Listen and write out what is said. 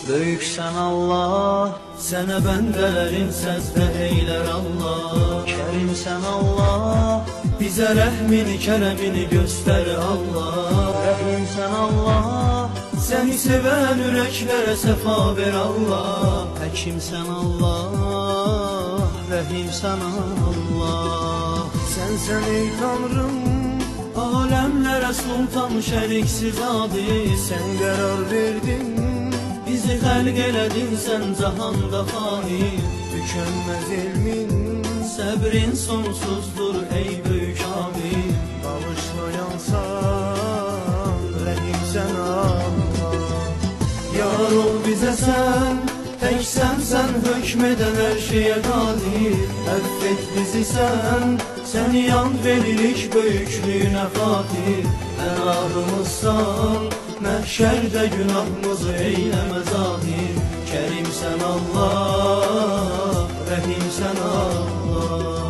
Böyüksən Allah, sənə bəndələrin səzdə eylər Allah. Kərimsən Allah, bizə rəhmini, kərəmini göstər Allah. Rəhimsən Allah, səni sevən ürəklərə səfa ver Allah. Həkimsən Allah, rəhimsən Allah. Sənsən ey Tanrım, aləmlərə sultan şəriksiz adi. sən qərar verdin, bizi xəlq elədin sən cahanda xair. tükənməz elmin, səbrin sonsuzdur ey böyük abid. bağışlayansan, rəhimsən Allah. Yar ol bizə sən, təksən sən, hökmedən hər şeyə qadir. Əff et bizi sən, səni yan veririk böyüklüyünə xatir. Ənadımızsan, məhşərdə günahımızı eyləmə zahir. Kərimsən Allah, rəhimsən Allah.